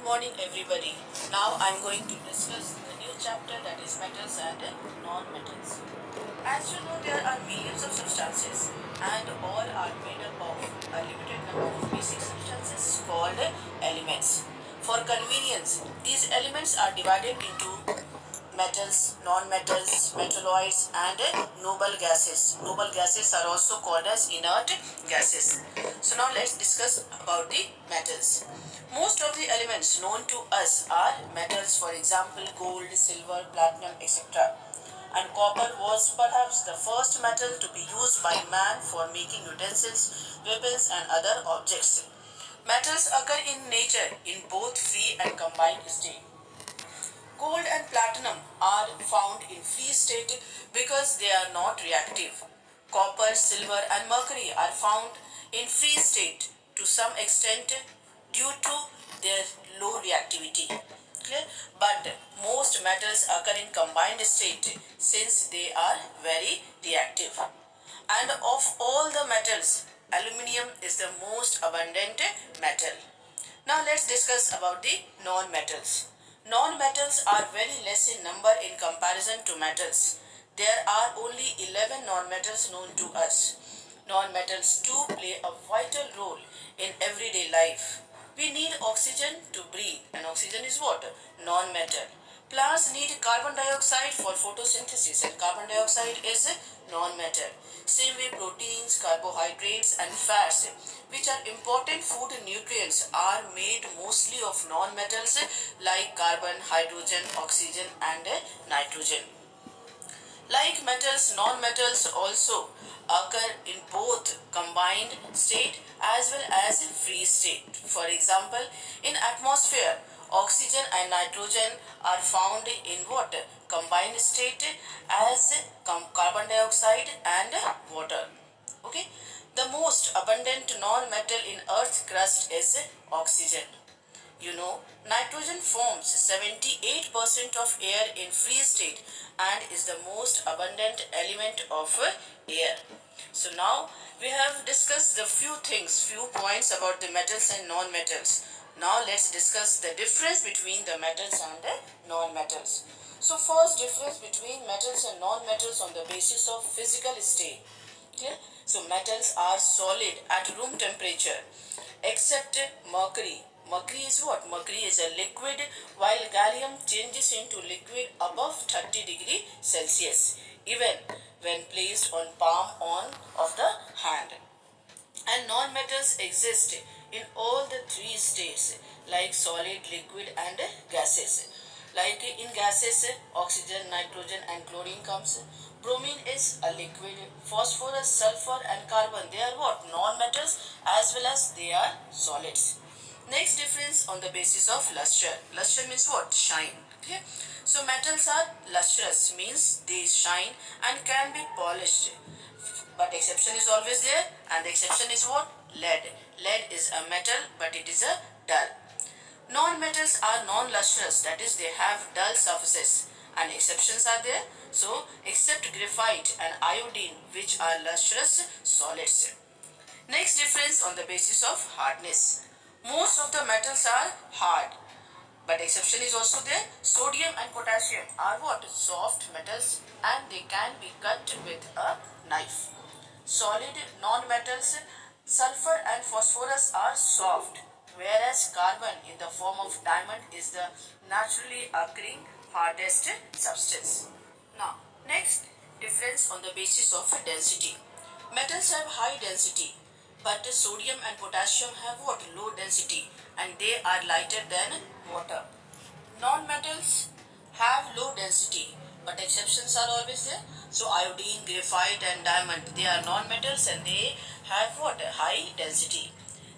Morning everybody. Now I'm going to discuss the new chapter, that is metals and non-metals. As you know, there are millions of substances and all are made up of a limited number of basic substances called elements. For convenience, these elements are divided into metals, non-metals, metalloids and noble gases. Noble gases are also called as inert gases. So now let's discuss about the metals. Most of the elements known to us are metals, for example gold, silver, platinum, etc. And copper was perhaps the first metal to be used by man for making utensils, weapons and other objects. Metals occur in nature in both free and combined state. Gold and platinum are found in free state because they are not reactive. Copper, silver and mercury are found in free state to some extent due to their low reactivity. Clear? But most metals occur in combined state since they are very reactive. And of all the metals, aluminium is the most abundant metal. Now let's discuss about the non-metals. Non-metals are very less in number in comparison to metals. There are only 11 non-metals known to us. Non-metals too play a vital role in everyday life. We need oxygen to breathe, and oxygen is what? Non-metal. Plants need carbon dioxide for photosynthesis, and carbon dioxide is non-metal. Same way proteins, carbohydrates and fats, which are important food nutrients, are made mostly of non-metals like carbon, hydrogen, oxygen and nitrogen. Like metals, non-metals also occur in both combined state as well as free state. For example, in atmosphere, oxygen and nitrogen are found in what? Combined state as carbon dioxide and water. Okay. The most abundant non-metal in Earth's crust is oxygen. You know, nitrogen forms 78% of air in free state and is the most abundant element of air. So now we have discussed the few points about the metals and non-metals. Now let's discuss the difference between the metals and the non-metals. So first difference between metals and non-metals on the basis of physical state. Okay? So metals are solid at room temperature except mercury. Mercury is what? Mercury is a liquid while gallium changes into liquid above 30 degrees Celsius even when placed on palm on of the hand. And non-metals exist in all the three states like solid, liquid and gases. Like in gases, oxygen, nitrogen and chlorine comes. Bromine is a liquid. Phosphorus, sulfur and carbon, they are what? Non-metals as well as they are solids. Next difference on the basis of luster. Luster means what? Shine. Okay. So metals are lustrous, means they shine and can be polished. But exception is always there, and the exception is what? Lead. Lead is a metal but it is a dull. Non-metals are non-lustrous, that is they have dull surfaces, and exceptions are there. So except graphite and iodine, which are lustrous solids. Next difference on the basis of hardness. Most of the metals are hard, but exception is also there. Sodium and potassium are what? Soft metals and they can be cut with a knife. Solid non-metals, sulfur and phosphorus are soft, whereas carbon in the form of diamond is the naturally occurring hardest substance. Now, next difference on the basis of density. Metals have high density, but sodium and potassium have what? Low density, and they are lighter than water. Non-metals have low density, but exceptions are always there. So iodine, graphite and diamond, they are non-metals and they have what? High density.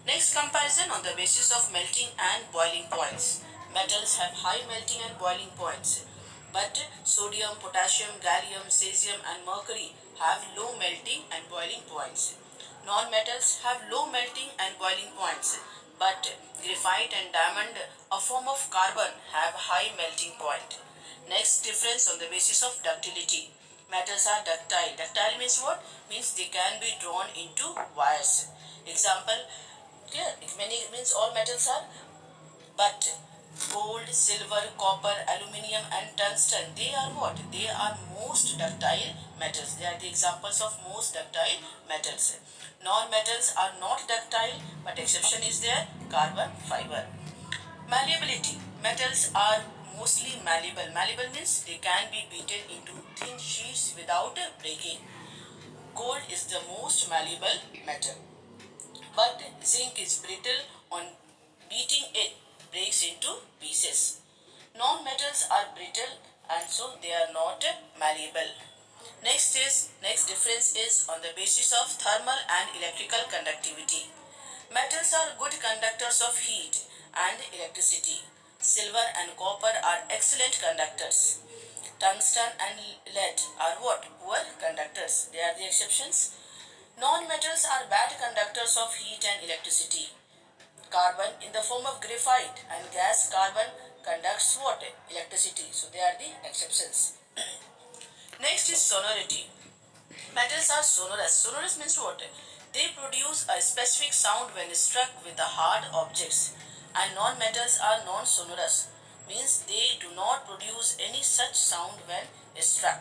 Next comparison on the basis of melting and boiling points. Metals have high melting and boiling points, but sodium, potassium, gallium, cesium and mercury have low melting and boiling points. Non-metals have low melting and boiling points, but graphite and diamond, a form of carbon, have high melting point. Next difference on the basis of ductility. Metals are ductile. Ductile means what? Means they can be drawn into wires. Example, clear? Many means all metals are, but Gold, silver, copper, aluminium and tungsten, they are what? They are most ductile metals. They are the examples of most ductile metals. Non-metals are not ductile, but exception is there, carbon fiber. Malleability. Metals are mostly malleable. Malleable means they can be beaten into thin sheets without breaking. Gold is the most malleable metal. But zinc is brittle, on beating it breaks into pieces. Non-metals are brittle and so they are not malleable. Next difference is on the basis of thermal and electrical conductivity. Metals are good conductors of heat and electricity. Silver and copper are excellent conductors. Tungsten and lead are what? Poor conductors. They are the exceptions. Non-metals are bad conductors of heat and electricity. Carbon in the form of graphite and gas carbon conducts what? Electricity. So they are the exceptions. Next is sonority. Metals are sonorous. Sonorous means what? They produce a specific sound when struck with the hard objects. And non-metals are non-sonorous. Means they do not produce any such sound when struck.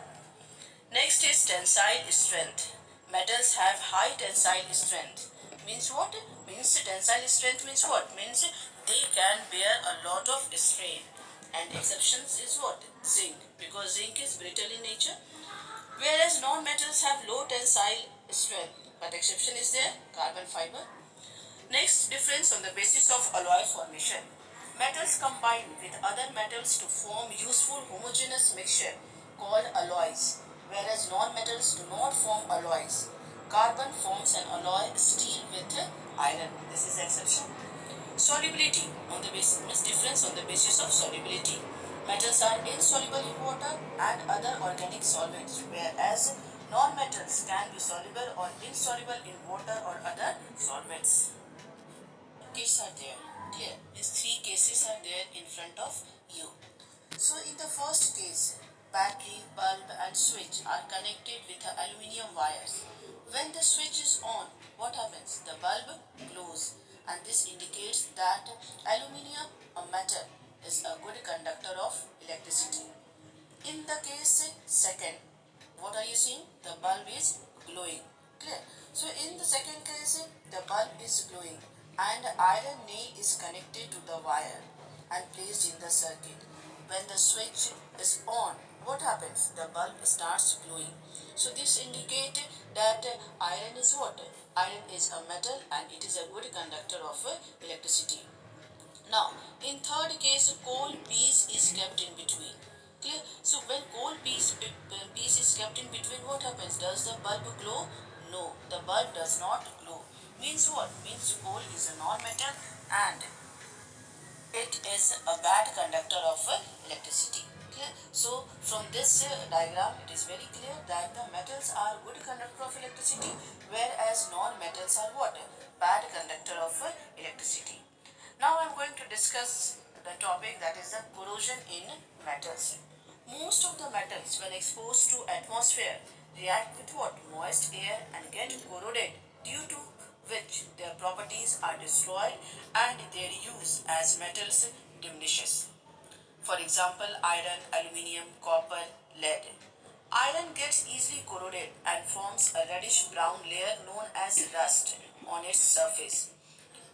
Next is tensile strength. Metals have high tensile strength. Means what? Means tensile strength means what? Means they can bear a lot of strain. And exceptions is what? Zinc. Because zinc is brittle in nature. Whereas non-metals have low tensile strength. But exception is there, carbon fiber. Next difference on the basis of alloy formation. Metals combine with other metals to form useful homogeneous mixture called alloys, whereas non-metals do not form alloys. Carbon forms an alloy steel with iron. This is the exception. Solubility on the basis means difference on the basis of solubility. Metals are insoluble in water and other organic solvents, whereas non-metals can be soluble or insoluble in water or other solvents. Cases are there. Clear. These three cases are there in front of you. So in the first case, battery, bulb and switch are connected with aluminium wires. When the switch is on, what happens? The bulb glows and this indicates that aluminium, a metal, is a good conductor of electricity. In the case second, what are you seeing? The bulb is glowing. Clear? So in the second case, the bulb is glowing and iron nail is connected to the wire and placed in the circuit. When the switch is on, what happens? The bulb starts glowing. So this indicates that iron is what? Iron is a metal and it is a good conductor of electricity. Now, in third case, coal piece is kept in between. Clear? So when piece is kept in between, what happens? Does the bulb glow? No, the bulb does not glow. Means what? Means coal is a non-metal and it is a bad conductor of electricity. Clear? So from this diagram, it is very clear that the metals are good conductor of electricity, whereas non-metals are what? Bad conductor of electricity. Now I am going to discuss the topic that is the corrosion in metals. Most of the metals when exposed to atmosphere react with what? Moist air and get corroded, due to which their properties are destroyed and their use as metals diminishes. For example, iron, aluminium, copper, lead. Iron gets easily corroded and forms a reddish brown layer known as rust on its surface.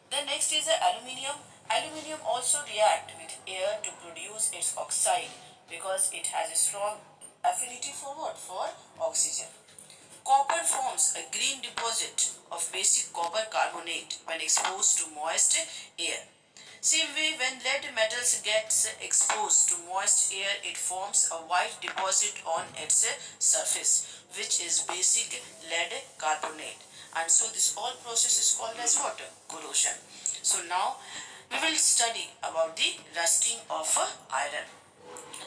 The next is the aluminium. Aluminium also react with air to produce its oxide because it has a strong affinity for what? For oxygen. Copper forms a green deposit of basic copper carbonate when exposed to moist air. Same way, when lead metals gets exposed to moist air, it forms a white deposit on its surface, which is basic lead carbonate. And so this whole process is called as what? Corrosion. So now we will study about the rusting of iron.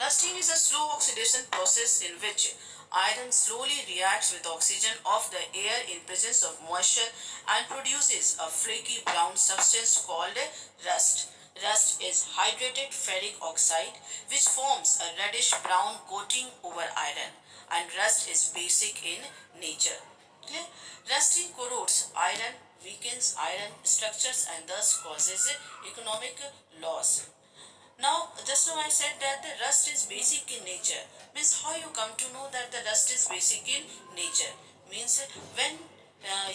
Rusting is a slow oxidation process in which iron slowly reacts with oxygen of the air in presence of moisture and produces a flaky brown substance called rust. Rust is hydrated ferric oxide which forms a reddish brown coating over iron, and rust is basic in nature. Clear? Rusting corrodes iron, weakens iron structures and thus causes economic loss. Now, just now I said that the rust is basic in nature. Means how you come to know that the rust is basic in nature? Means when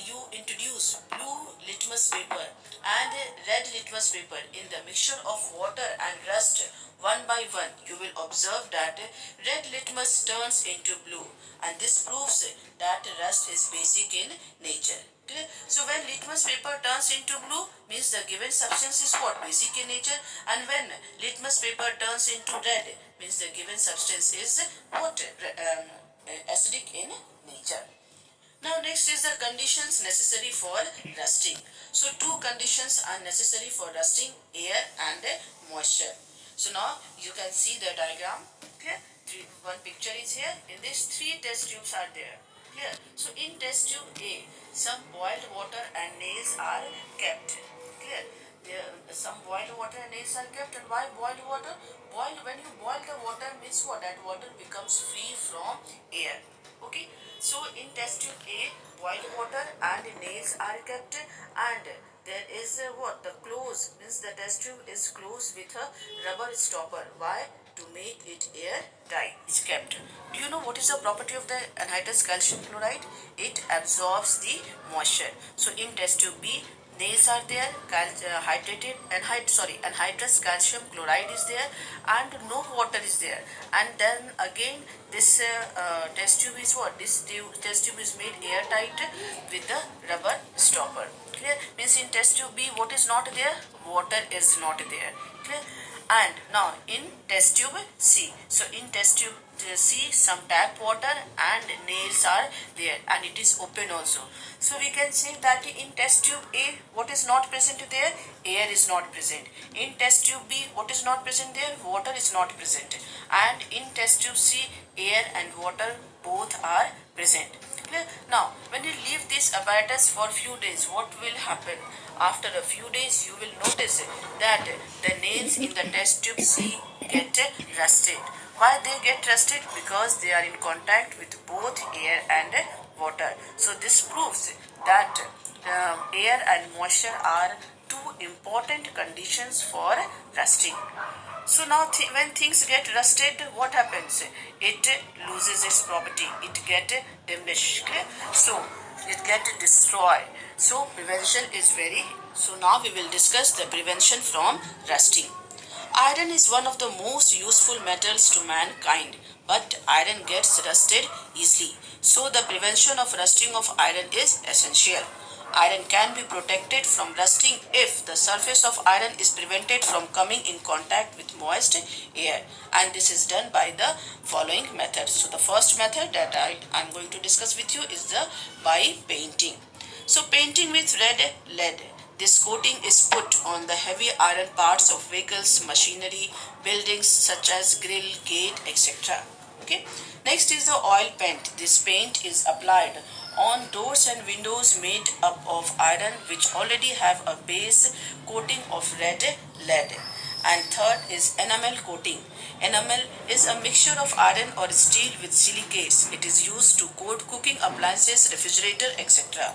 you introduce blue litmus paper and red litmus paper in the mixture of water and rust, one by one you will observe that red litmus turns into blue, and this proves that rust is basic in nature. Okay? So when litmus paper turns into blue, means the given substance is what? Basic in nature. And when litmus paper turns into red, means the given substance is what? Acidic in nature. Now next is the conditions necessary for rusting. So two conditions are necessary for rusting: air and moisture. So now you can see the diagram. Clear? One picture is here. In this, three test tubes are there. Clear? So in test tube A, some boiled water and nails are kept. Clear? There, some boiled water and nails are kept. And why boiled water? When you boil the water, means what? That water becomes free from air. Okay, so in test tube A, boiled water and nails are kept, and there is what? The close, means the test tube is closed with a rubber stopper. Why? To make it airtight. It's kept. Do you know what is the property of the anhydrous calcium chloride? It absorbs the moisture. So in test tube B, nails are there, anhydrous calcium chloride is there, and no water is there. And then again, this test tube is what? Test tube is made airtight with the rubber stopper. Clear? Means in test tube B, what is not there? Water is not there. Clear? And now in test tube C. So in test tube C, some tap water and nails are there, and it is open also. So we can say that in test tube A, what is not present there? Air is not present. In test tube B, what is not present there? Water is not present. And in test tube C, air and water both are present. Clear? Now, when you leave this apparatus for few days, what will happen? After a few days, you will notice that the nails in the test tube C get rusted. Why they get rusted? Because they are in contact with both air and water. So this proves that air and moisture are two important conditions for rusting. So now when things get rusted, what happens? It loses its property. It get diminished. Okay? So it get destroyed. So prevention is very. So now we will discuss the prevention from rusting. Iron is one of the most useful metals to mankind, but iron gets rusted easily. So the prevention of rusting of iron is essential. Iron can be protected from rusting if the surface of iron is prevented from coming in contact with moist air, and this is done by the following methods. So the first method that I am going to discuss with you is by painting. So painting with red lead. This coating is put on the heavy iron parts of vehicles, machinery, buildings such as grill, gate, etc. Okay. Next is the oil paint. This paint is applied on doors and windows made up of iron which already have a base coating of red lead. And third is enamel coating. Enamel is a mixture of iron or steel with silicates. It is used to coat cooking appliances, refrigerator, etc.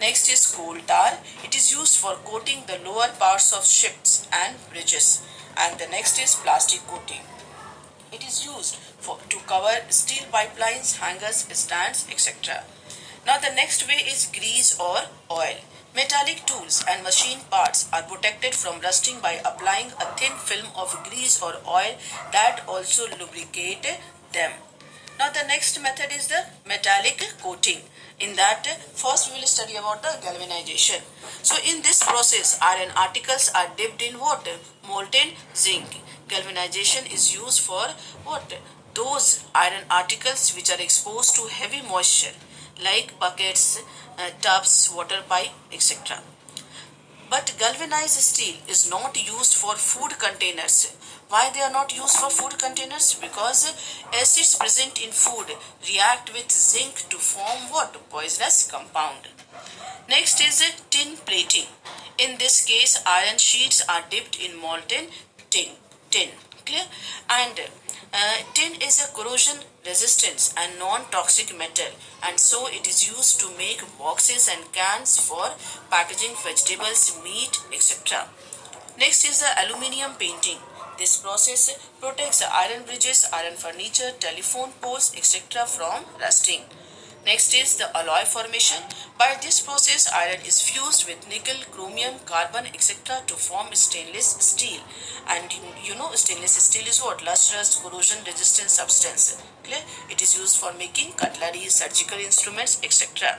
Next is coal tar. It is used for coating the lower parts of ships and bridges. And the next is plastic coating. It is used to cover steel pipelines, hangers, stands, etc. Now the next way is grease or oil. Metallic tools and machine parts are protected from rusting by applying a thin film of grease or oil that also lubricate them. Now the next method is the metallic coating. In that, first we will study about the galvanization. So in this process, iron articles are dipped in what? Molten zinc. Galvanization is used for what? Those iron articles which are exposed to heavy moisture like buckets, tubs, water pipe, etc. But galvanized steel is not used for food containers. Why they are not used for food containers? Because acids present in food react with zinc to form what? Poisonous compound. Next is tin plating. In this case, iron sheets are dipped in molten tin. Clear? And tin is a corrosion resistant and non-toxic metal, and so it is used to make boxes and cans for packaging vegetables, meat, etc. Next is the aluminium painting. This process protects iron bridges, iron furniture, telephone poles, etc. from rusting. Next is the alloy formation. By this process, iron is fused with nickel, chromium, carbon, etc. to form stainless steel. And you know stainless steel is what? Lustrous, corrosion resistant substance. Clear? It is used for making cutlery, surgical instruments, etc.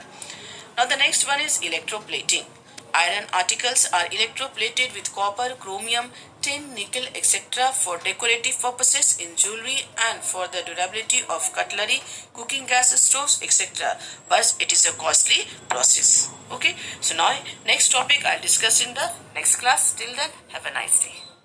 Now the next one is electroplating. Iron articles are electroplated with copper, chromium, tin, nickel, etc. for decorative purposes in jewelry and for the durability of cutlery, cooking gas stoves, etc. But it is a costly process. Okay. So now next topic I'll discuss in the next class. Till then, have a nice day.